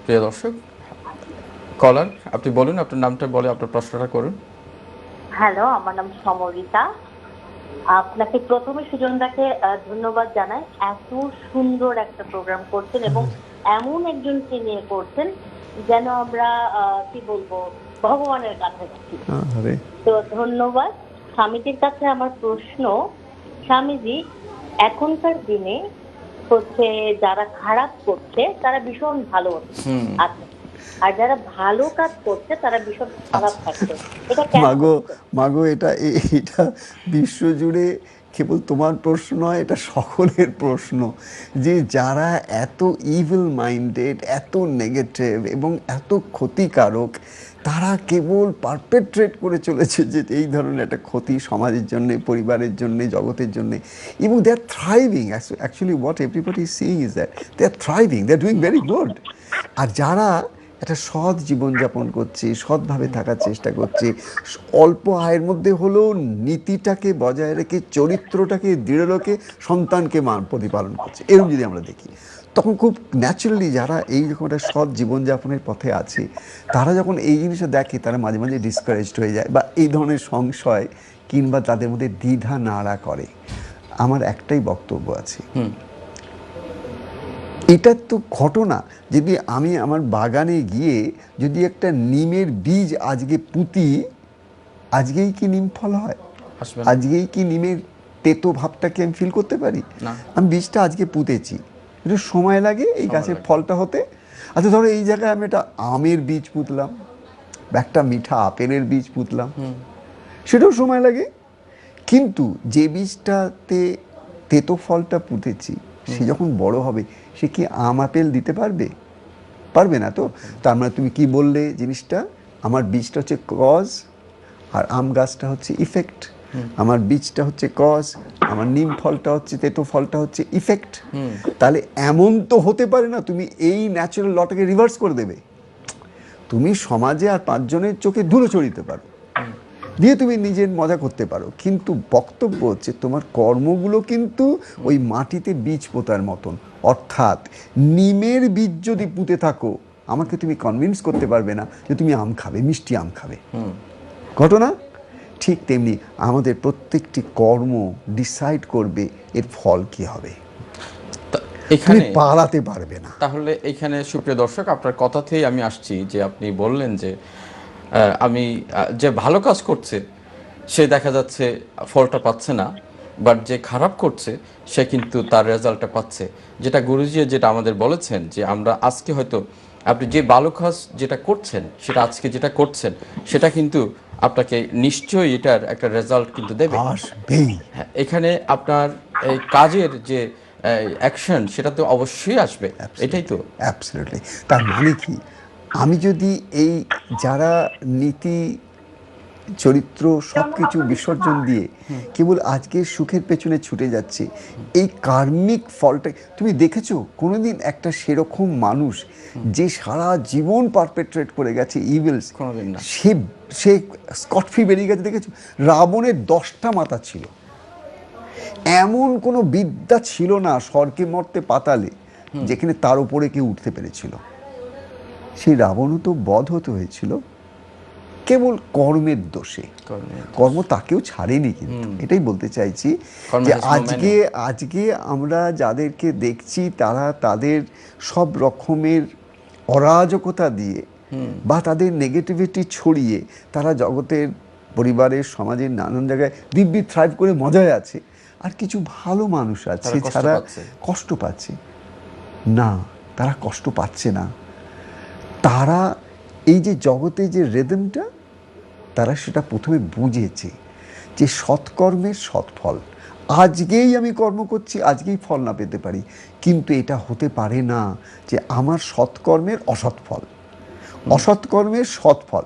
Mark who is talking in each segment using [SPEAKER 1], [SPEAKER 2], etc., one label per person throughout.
[SPEAKER 1] প্রিয় দর্শক, কলার আপনি বলুন, আপনার নামটা বলে আপনার প্রশ্নটা করুন।
[SPEAKER 2] হ্যালো, আমার নাম সমরিতা। আপনাকে প্রথমে সুজনদাকে ধন্যবাদ জানাই। এত সুন্দর একটা প্রোগ্রাম করছেন এবং এমন একজনকে নিয়ে করছেন যেন আমরা কি বলবো, ভগবানের কাছাকাছি। তো ধন্যবাদ। স্বামীজির কাছে আমার প্রশ্ন, স্বামীজি, এখনকার দিনে হচ্ছে যারা খারাপ করছে তারা ভীষণ ভালো আছে, আর যারা ভালো কাজ করছে তারা ভীষণ খারাপ থাকছে। এটা কেন হচ্ছে?
[SPEAKER 3] মাগো, এটা বিশ্বজুড়ে কেবল তোমার প্রশ্ন নয়, এটা সকলের প্রশ্ন, যে যারা এত ইভিল মাইন্ডেড, এত নেগেটিভ এবং এত ক্ষতিকারক, তারা কেবল পারপেট্রেট করে চলেছে যে এই ধরনের একটা ক্ষতি সমাজের জন্য, পরিবারের জন্য, জগতের জন্য, এবং they are thriving. Actually what everybody is seeing is that they are thriving, they are doing very good. আর যারা একটা সৎ জীবনযাপন করছে, সৎভাবে থাকার চেষ্টা করছে, অল্প আয়ের মধ্যে হলেও নীতিটাকে বজায় রেখে, চরিত্রটাকে দৃঢ় রেখে সন্তানকে প্রতিপালন করছে, এরকম যদি আমরা দেখি, তখন খুব ন্যাচারালি যারা এইরকম একটা সৎ জীবনযাপনের পথে আছে, তারা যখন এই জিনিসটা দেখে, তারা মাঝে মাঝে ডিসকারেজড হয়ে যায়, বা এই ধরনের সংশয় কিংবা তাদের মধ্যে দ্বিধা নাড়া করে। আমার একটাই বক্তব্য আছে, এটা তো ঘটনা। যদি আমি আমার বাগানে গিয়ে যদি একটা নিমের বীজ আজকে পুঁতি, আজকেই কি নিম ফল হয়? আজকেই কি নিমের তেতো ভাবটাকে আমি ফিল করতে পারি? আমি বীজটা আজকে পুঁতেছি, একটু সময় লাগে এই গাছের ফলটা হতে। আচ্ছা, ধরো এই জায়গায় আমি একটা আমের বীজ পুঁতলাম, একটা মিঠা আপেলের বীজ পুঁতলাম, সেটাও সময় লাগে। কিন্তু যে বীজটাতে তেতো ফলটা পুঁতেছি, সে যখন বড় হবে, সে কি আম আপেল দিতে পারবে? পারবে না তো। তার মানে তুমি কি বললে জিনিসটা, আমার বীজটা হচ্ছে কজ আর আম গাছটা হচ্ছে ইফেক্ট। আমার বীজটা হচ্ছে কজ, আমার নিম ফলটা হচ্ছে, তেতো ফলটা হচ্ছে ইফেক্ট। তাহলে এমন তো হতে পারে না তুমি এই ন্যাচারাল লটাকে রিভার্স করে দেবে। তুমি সমাজে আর পাঁচজনের চোখে ধুলো ছড়িতে পারো, দিয়ে তুমি নিজের মজা করতে পারো, কিন্তু বক্তব্য হচ্ছে তোমার কর্মগুলো কিন্তু ওই মাটিতে বীজ পোতার মতন। অর্থাৎ নিমের বীজ যদি পুঁতে থাকো, আমাকে তুমি কনভিন্স করতে পারবে না যে তুমি আম খাবে, মিষ্টি আম খাবে। ঘটনা ঠিক তেমনি আমাদের প্রত্যেকটি কর্ম ডিসাইড করবে এর ফল কি হবে, এখানে পালাতে পারবে না।
[SPEAKER 1] তাহলে এখানে সুপ্রিয় দর্শক, আপনার কথাতেই আমি আসছি যে আপনি বললেন যে আমি যে ভালো কাজ করছে সে দেখা যাচ্ছে ফলটা পাচ্ছে না, বাট যে খারাপ করছে সে কিন্তু তার রেজাল্টটা পাচ্ছে। যেটা গুরুজি যেটা আমাদের বলেছেন যে আমরা আজকে হয়তো আপনি যে ভালো কাজ যেটা করছেন, সেটা আজকে যেটা করছেন, সেটা কিন্তু আপনাকে নিশ্চয়ই এটার একটা রেজাল্ট কিন্তু দেবে। হ্যাঁ, এখানে আপনার এই কাজের যে অ্যাকশন, সেটা তো অবশ্যই আসবে, এটাই তো।
[SPEAKER 3] অ্যাবসলিউটলি। তার মানে কি, আমি যদি এই যারা নীতি, চরিত্র সব কিছু বিসর্জন দিয়ে কেবল আজকের সুখের পেছনে ছুটে যাচ্ছে, এই কার্মিক ফলটা তুমি দেখেছো কোনোদিন? একটা সেরকম মানুষ যে সারা জীবন পারপেট্রেট করে গেছে ইভিলস, সে সে স্কট ফ্রি বেরিয়ে গেছে, দেখেছো? রাবণের 10টা মাথা ছিল, এমন কোনো বিদ্যা ছিল না স্বর্গে মর্তে পাতালে যেখানে তার উপরে কেউ উঠতে পেরেছিল। সেই রাবণও তো বধ হতে হয়েছিল কেবল কর্মের দোষে। কর্ম তাকেও ছাড়েনি, কিন্তু এটাই বলতে চাইছি যে আজকে আমরা যাদেরকে দেখছি, তারা তাদের সব রকমের অরাজকতা দিয়ে বা তাদের নেগেটিভিটি ছড়িয়ে তারা জগতের, পরিবারের, সমাজের নানান জায়গায় দিব্যি থ্রাইভ করে মজায় আছে। আর কিছু ভালো মানুষ আছে যারা কষ্ট পাচ্ছে না, তারা কষ্ট পাচ্ছে না, তারা এই যে জগতে যে রিদমটা, তারা সেটা প্রথমে বুঝেছে যে সৎকর্মের সৎফল। আজকেই আমি কর্ম করছি, আজকেই ফল না পেতে পারি, কিন্তু এটা হতে পারে না যে আমার সৎকর্মের অসৎ ফল, অসৎকর্মের সৎফল।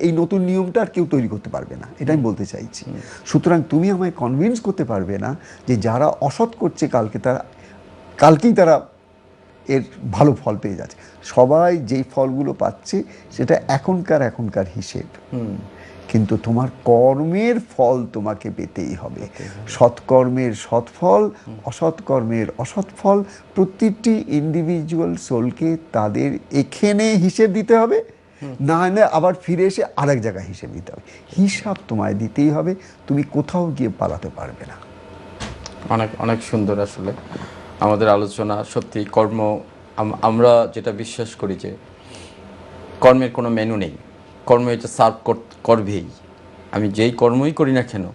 [SPEAKER 3] এই নতুন নিয়মটা আর কেউ তৈরি করতে পারবে না, এটা আমি বলতে চাইছি। সুতরাং তুমি আমায় কনভিন্স করতে পারবে না যে যারা অসৎ করছে কালকেই তারা এর ভালো ফল পেয়ে যাচ্ছে। সবাই যেই ফলগুলো পাচ্ছে সেটা এখনকার হিসেব, কিন্তু তোমার কর্মের ফল তোমাকে পেতেই হবে। সৎকর্মের সৎফল, অসৎকর্মের অসৎফল। প্রতিটি ইন্ডিভিজুয়াল সোলকে তাদের এখানে হিসেব দিতে হবে, না হলে আবার ফিরে এসে আরেক জায়গায় হিসেব দিতে হবে। হিসাব তোমায় দিতেই হবে, তুমি কোথাও গিয়ে পালাতে পারবে না।
[SPEAKER 1] অনেক অনেক সুন্দর আসলে আমাদের আলোচনা। সত্যি কর্ম, আমরা যেটা বিশ্বাস করি যে কর্মের কোনো মেনু নেই, কর্ম এটা সার্ভ করবেই। আমি যেই কর্মই করি না কেন,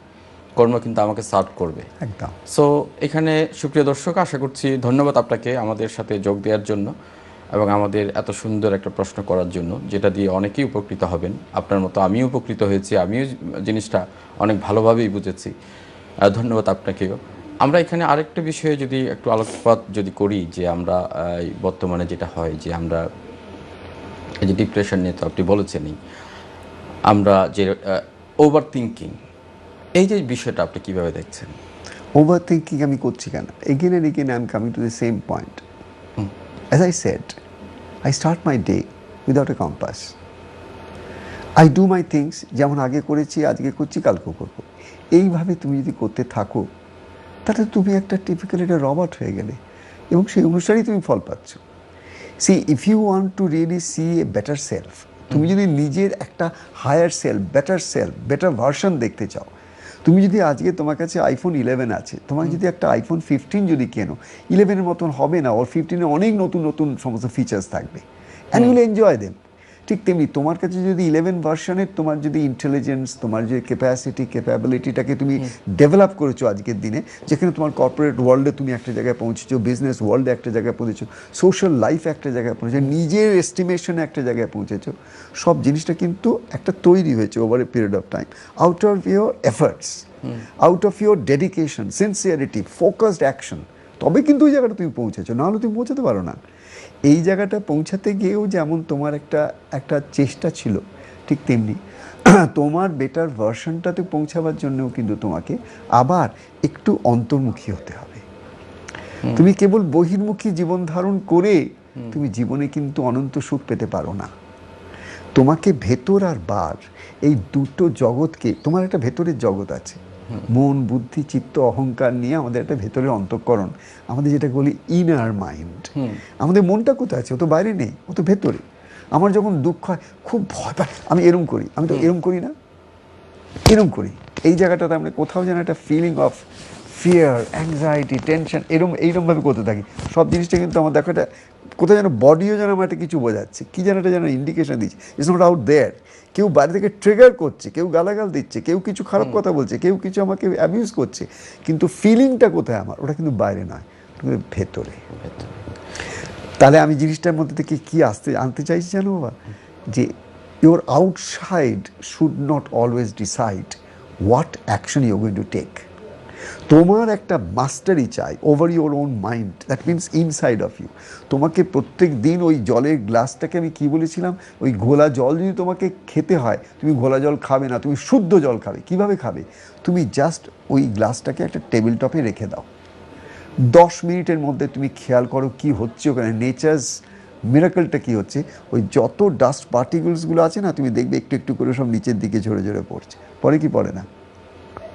[SPEAKER 1] কর্ম কিন্তু আমাকে সার্ভ করবে
[SPEAKER 3] একদম।
[SPEAKER 1] সো এখানে সুপ্রিয় দর্শক, আশা করছি, ধন্যবাদ আপনাকে আমাদের সাথে যোগ দেওয়ার জন্য এবং আমাদের এত সুন্দর একটা প্রশ্ন করার জন্য, যেটা দিয়ে অনেকেই উপকৃত হবেন। আপনার মতো আমিও উপকৃত হয়েছি, আমিও জিনিসটা অনেক ভালোভাবেই বুঝেছি। ধন্যবাদ আপনাকেও। আমরা এখানে আরেকটা বিষয়ে যদি একটু আলোকপাত যদি করি, যে আমরা বর্তমানে যেটা হয় যে আমরা এই যে ডিপ্রেশন নিয়ে তো আপনি বলেছেনই, আমরা যে ওভার থিঙ্কিং, এই যে বিষয়টা আপনি কিভাবে দেখছেন?
[SPEAKER 3] ওভার থিঙ্কিং আমি করছি কেন? Again and again I am coming to the same point. As I said, I start my day without a compass. I do my things যেমন আগে করেছি, আজকে করছি, কালকেও করবো। এইভাবে তুমি যদি করতে থাকো, তাহলে তুমি একটা টিপিক্যাল একটা রবট হয়ে গেলে এবং সেই অনুসারেই তুমি ফল পাচ্ছ। See, if you want to really see a better self, তুমি যদি নিজের একটা হায়ার সেলফ, বেটার ভার্সন দেখতে চাও, তুমি যদি আজকে তোমার কাছে আইফোন 11 আছে, তোমার যদি একটা আইফোন 15 যদি কেনো, 11-এর মতন হবে না, ওর 15-এ অনেক নতুন নতুন সমস্ত ফিচার্স থাকবে, অ্যান্ড ইউল এনজয় দেম। ঠিক তেমনি তোমার কাছে যদি 11 ভার্সনের তোমার যদি ইন্টেলিজেন্স, তোমার যে ক্যাপাবিলিটিটাকে তুমি ডেভেলপ করেছো আজকের দিনে, যেখানে তোমার কর্পোরেট ওয়ার্ল্ডে তুমি একটা জায়গায় পৌঁছেছো, বিজনেস ওয়ার্ল্ডে একটা জায়গায় পৌঁছেছো, সোশ্যাল লাইফে একটা জায়গায় পৌঁছেছো, নিজের এস্টিমেশনে একটা জায়গায় পৌঁছেছো, সব জিনিসটা কিন্তু একটা তৈরি হয়েছে over a period of time, out of your efforts, out of your dedication, sincerity, focused action. তবে কিন্তু ওই জায়গাটা তুমি পৌঁছেছো, নাহলে তুমি পৌঁছাতে পারো না। এই জায়গাটা পৌঁছাতে গিয়েও যেমন তোমার একটা চেষ্টা ছিল, ঠিক তেমনি তোমার বেটার ভার্সনটাতে পৌঁছাবার জন্যও কিন্তু তোমাকে আবার একটু অন্তর্মুখী হতে হবে। তুমি কেবল বহির্মুখী জীবন ধারণ করে তুমি জীবনে কিন্তু অনন্ত সুখ পেতে পারো না। তোমাকে ভেতর আর বার, এই দুটো জগৎকে, তোমার একটা ভেতরের জগৎ আছে, মন, বুদ্ধি, চিত্ত, অহংকার নিয়ে আমাদের একটা ভেতরের অন্তঃকরণ, আমাদের যেটা বলি ইনার মাইন্ড। আমাদের মনটা কোথায় আছে? ও তো বাইরে নেই, ও তো ভেতরে। আমার যখন দুঃখ হয়, খুব ভয় পাই, আমি এরম করি, আমি তো এরম করি না, এরম করি। এই জায়গাটাতে আমরা কোথাও যেন একটা feeling of fear, anxiety, tension, এইরমভাবে করতে থাকি। সব জিনিসটা কিন্তু আমার দেখো একটা কোথাও যেন বডিও যেন আমার একটা কিছু বোঝাচ্ছে, কী যেন একটা যেন ইন্ডিকেশন দিচ্ছে, ইটস নট আউট দেয়ার। কেউ বাইরে থেকে ট্রিগার করছে, কেউ গালাগাল দিচ্ছে, কেউ কিছু খারাপ কথা বলছে, কেউ কিছু আমাকে অ্যাবিউজ করছে, কিন্তু ফিলিংটা কোথায় আমার? ওটা কিন্তু বাইরে নয়, ওটা ভেতরে। তাহলে আমি জিনিসটার মধ্যে থেকে কী আনতে চাইছি জানো বাবা, যে your outside should not always decide what action you're going to take. তোমার একটা মাস্টারি চাই over your own mind, that means inside of you. তোমাকে প্রত্যেক দিন ওই জলের গ্লাসটাকে আমি কি বলেছিলাম, ওই ঘোলা জল যদি তোমাকে খেতে হয়, তুমি ঘোলা জল খাবে না, তুমি শুদ্ধ জল খাবে। কিভাবে খাবে? তুমি জাস্ট ওই গ্লাসটাকে একটা টেবিল টপে রেখে দাও, 10 মিনিটের মধ্যে তুমি খেয়াল করো কি হচ্ছে ওখানে, নেচার্স মিরাকলটা কি হচ্ছে। ওই যত ডাস্ট পার্টিকেলসগুলো আছে না, তুমি দেখবে একটু একটু করে সব নিচের দিকে ঝরে ঝরে পড়ছে। পরে কি পড়ে না?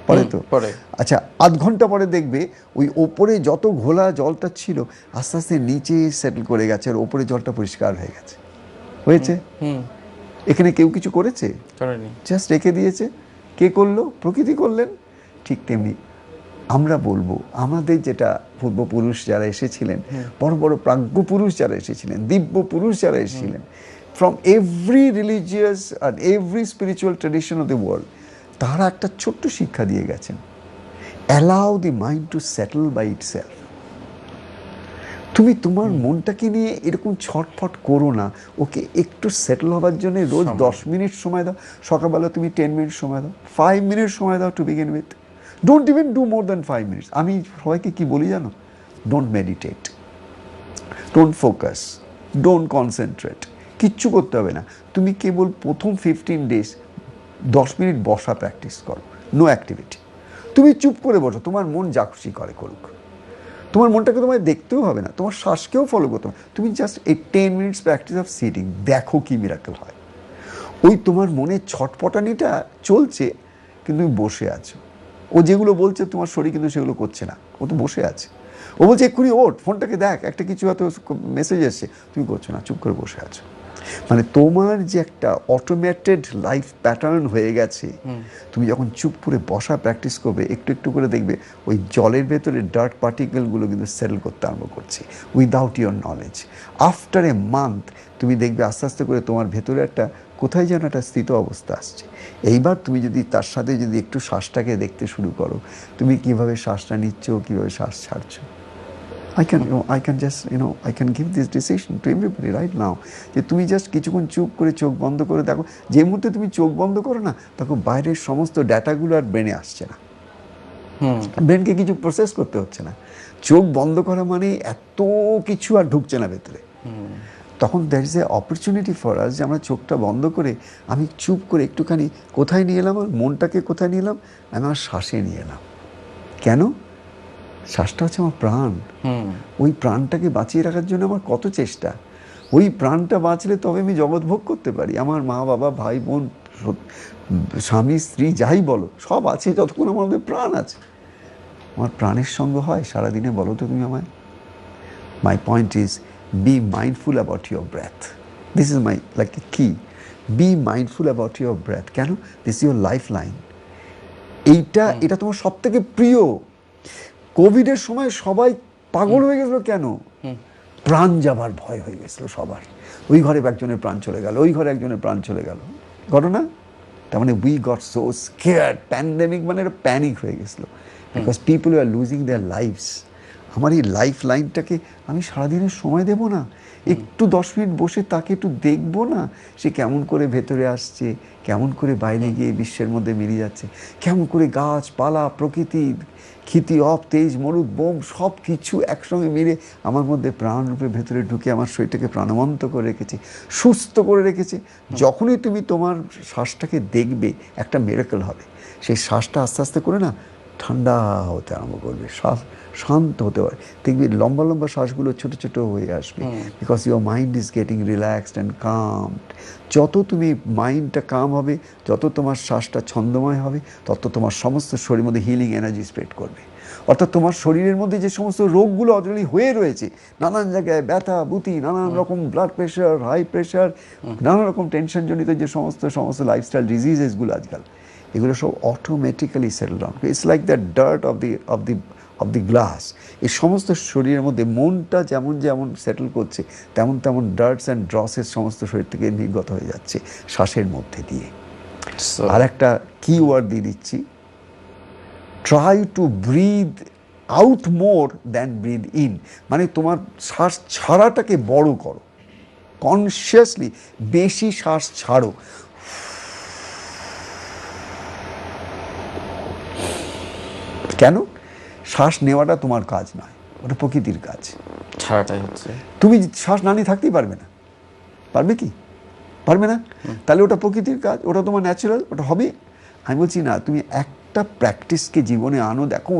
[SPEAKER 3] পরে তো
[SPEAKER 1] পরে।
[SPEAKER 3] আচ্ছা, আধ ঘন্টা পরে দেখবে ওই ওপরে যত ঘোলা জলটা ছিল আস্তে আস্তে নিচে সেটেল করে গেছে, আর ওপরে জলটা পরিষ্কার হয়ে গেছে। হয়েছে? এখানে কেউ কিছু করেছে? জাস্ট রেখে দিয়েছে। কে করলো? প্রকৃতি করলেন। ঠিক তেমনি আমরা বলবো, আমাদের যেটা পূর্বপুরুষ যারা এসেছিলেন, বড় বড় প্রাজ্ঞ পুরুষ যারা এসেছিলেন, দিব্য পুরুষ যারা এসেছিলেন, ফ্রম এভরি রিলিজিয়াস আর every spiritual tradition of the world, তারা একটা ছোট্ট শিক্ষা দিয়ে গেছেন, allow the mind to settle by itself. তুমি তোমার মনটাকে নিয়ে এরকম ছটফট করো না, ওকে একটু সেটেল হবার জন্য রোজ 10 মিনিট সময় দাও। সকালবেলা তুমি 10 মিনিট সময় দাও, 5 মিনিট সময় দাও to begin with. Don't even do more than 5 minutes. আমি সবাইকে কি বলি জানো? Don't meditate, don't focus, don't concentrate, কিচ্ছু করতে হবে না। তুমি কেবল প্রথম 15 ডেজ 10 মিনিট বসা প্র্যাকটিস করো, নো অ্যাক্টিভিটি। তুমি চুপ করে বসো, তোমার মন যা খুশি করে করুক। তোমার মনটাকে তোমায় দেখতেও হবে না, তোমার শ্বাসকেও ফলো করতে হবে। তুমি জাস্ট এই 10 মিনিটস প্র্যাকটিস অফ সিটিং, দেখো কি মিরাকল হয়। ওই তোমার মনে ছটপটানিটা চলছে, কিন্তু তুমি বসে আছো। ও যেগুলো বলছে তোমার শরীর কিন্তু সেগুলো করছে না, ও তো বসে আছে। ও বলছে এক্ষুনি ওঠ, ফোনটাকে দেখ, একটা কিছু হয়তো মেসেজ এসছে, তুমি করছো না, চুপ করে বসে আছো। মানে তোমার যে একটা অটোমেটেড লাইফ প্যাটার্ন হয়ে গেছে, তুমি যখন চুপ করে বসা প্র্যাকটিস করবে, একটু একটু করে দেখবে ওই জলের ভেতরে ডার্ট পার্টিকেলগুলো কিন্তু সেটেল করতে আরম্ভ করছে without your knowledge. After a month তুমি দেখবে আস্তে আস্তে করে তোমার ভেতরে একটা কোথায় যেন একটা স্থিত অবস্থা আসছে। এইবার তুমি যদি তার সাথে যদি একটু শ্বাসটাকে দেখতে শুরু করো, তুমি কিভাবে শ্বাসটা নিচ্ছ, কিভাবে শ্বাস ছাড়ছো। I can give this decision to everybody right now, যে তুমি জাস্ট কিছুক্ষণ চুপ করে চোখ বন্ধ করে দেখো। যে মুহূর্তে তুমি চোখ বন্ধ করো না, তখন বাইরের সমস্ত ডাটাগুলো আর ব্রেনে আসছে না, ব্রেনকে কিছু প্রসেস করতে হচ্ছে না। চোখ বন্ধ করা মানে এত কিছু আর ঢুকছে না ভেতরে। তখন that is a opportunity for us, যে আমরা চোখটা বন্ধ করে আমি চুপ করে একটুখানি কোথায় নিয়ে এলাম, আমার মনটাকে কোথায় নিয়ে এলাম, আমি আমার শ্বাসে নিয়ে এলাম। কেন? শ্বাসটা হচ্ছে আমার প্রাণ। ওই প্রাণটাকে বাঁচিয়ে রাখার জন্য আমার কত চেষ্টা। ওই প্রাণটা বাঁচলে তবে আমি জগৎ ভোগ করতে পারি। আমার মা বাবা ভাই বোন স্বামী স্ত্রী যাই বলো সব আছে যতক্ষণ আমার মধ্যে প্রাণ আছে। আমার প্রাণের সঙ্গ হয় সারাদিনে, বলো তো তুমি আমায়। My point is be mindful about your breath. This is my like a key, be mindful about your breath. কেন? This is your lifeline. এটা তোমার সব থেকে প্রিয়। কোভিডের সময় সবাই পাগল হয়ে গেছিল কেন? প্রাণ যাবার ভয় হয়ে গেছিল সবার। ওই ঘরে একজনের প্রাণ চলে গেল, ওই ঘরে একজনের প্রাণ চলে গেল, ঘটনা। তার মানে we got so scared. Pandemic মানে একটা প্যানিক হয়ে গেছিলো, because people are losing their lives. আমার এই লাইফ লাইনটাকে আমি সারাদিনের সময় দেব না, একটু 10 মিনিট বসে তাকে একটু দেখবো না, সে কেমন করে ভেতরে আসছে, কেমন করে বাইরে গিয়ে বিশ্বের মধ্যে মিলিয়ে যাচ্ছে, কেমন করে গাছপালা প্রকৃতি ক্ষিতি অপ তেজ মরুদ বোম সব কিছু একসঙ্গে মিলে আমার মধ্যে প্রাণরূপে ভেতরে ঢুকে আমার শরীরটাকে প্রাণবন্ত করে রেখেছে, সুস্থ করে রেখেছে। যখনই তুমি তোমার শ্বাসটাকে দেখবে, একটা মিরাকল হবে। সেই শ্বাসটা আস্তে আস্তে করে না ঠান্ডা হতে আরম্ভ করবে, শ্বাস শান্ত হতে পারে। দেখবি লম্বা লম্বা শ্বাসগুলো ছোট ছোট হয়ে আসবে, because your mind is getting relaxed and calm. যত তুমি মাইন্ডটা কাম হবে, যত তোমার শ্বাসটা ছন্দময় হবে, তত তোমার সমস্ত শরীরের মধ্যে হিলিং এনার্জি স্প্রেড করবে। অর্থাৎ তোমার শরীরের মধ্যে যে সমস্ত রোগগুলো অলরেডি হয়ে রয়েছে, নানান জায়গায় ব্যথা বুতি, নানান রকম ব্লাড প্রেশার, হাই প্রেশার, নানা রকম টেনশনজনিত যে সমস্ত লাইফস্টাইল ডিজিজেসগুলো আজকাল, এগুলো সব automatically settle down. It's like the dirt of the glass. এই সমস্ত শরীরের মধ্যে মনটা যেমন যেমন সেটেল করছে, তেমন তেমন ডার্টস অ্যান্ড ড্রসের সমস্ত শরীর থেকে নির্গত হয়ে যাচ্ছে শ্বাসের মধ্যে দিয়ে। আর একটা কি ওয়ার্ড দিয়ে দিচ্ছি, try to breathe out more than breathe in. মানে তোমার শ্বাস ছাড়াটাকে বড় করো, কনসিয়াসলি বেশি শ্বাস ছাড়ো। কেন? শ্বাস নেওয়াটা তোমার কাজ নয়, ওটা প্রকৃতির কাজ।
[SPEAKER 1] ছাড়াটাই হচ্ছে।
[SPEAKER 3] তুমি শ্বাস না নিয়ে থাকতেই পারবে না, পারবে কি? পারবে না। তাহলে ওটা প্রকৃতির কাজ, ওটা তোমার ন্যাচারাল, ওটা হবে। আমি বলছি না, তুমি একটা প্র্যাকটিসকে জীবনে আনো, দেখো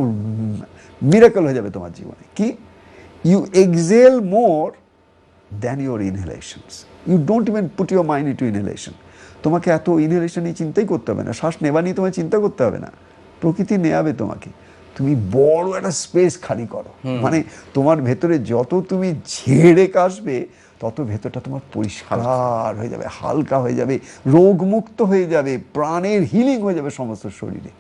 [SPEAKER 3] মিরাকল হয়ে যাবে তোমার জীবনে। কি? You exhale more than your inhalations. You don't even put your mind into inhalation. তোমাকে এত ইনহেলেশন নিয়ে চিন্তাই করতে হবে না, শ্বাস নেওয়া নিয়ে তোমায় চিন্তা করতে হবে না, প্রকৃতি নেয়াবে তোমাকে। তুমি বড় একটা স্পেস খালি করো, মানে তোমার ভেতরে যত তুমি ঝেড়ে কাশবে, তত ভেতরটা তোমার পরিষ্কার হয়ে যাবে, হালকা হয়ে যাবে, রোগমুক্ত হয়ে যাবে, প্রাণের হিলিং হয়ে যাবে সমস্ত শরীরে।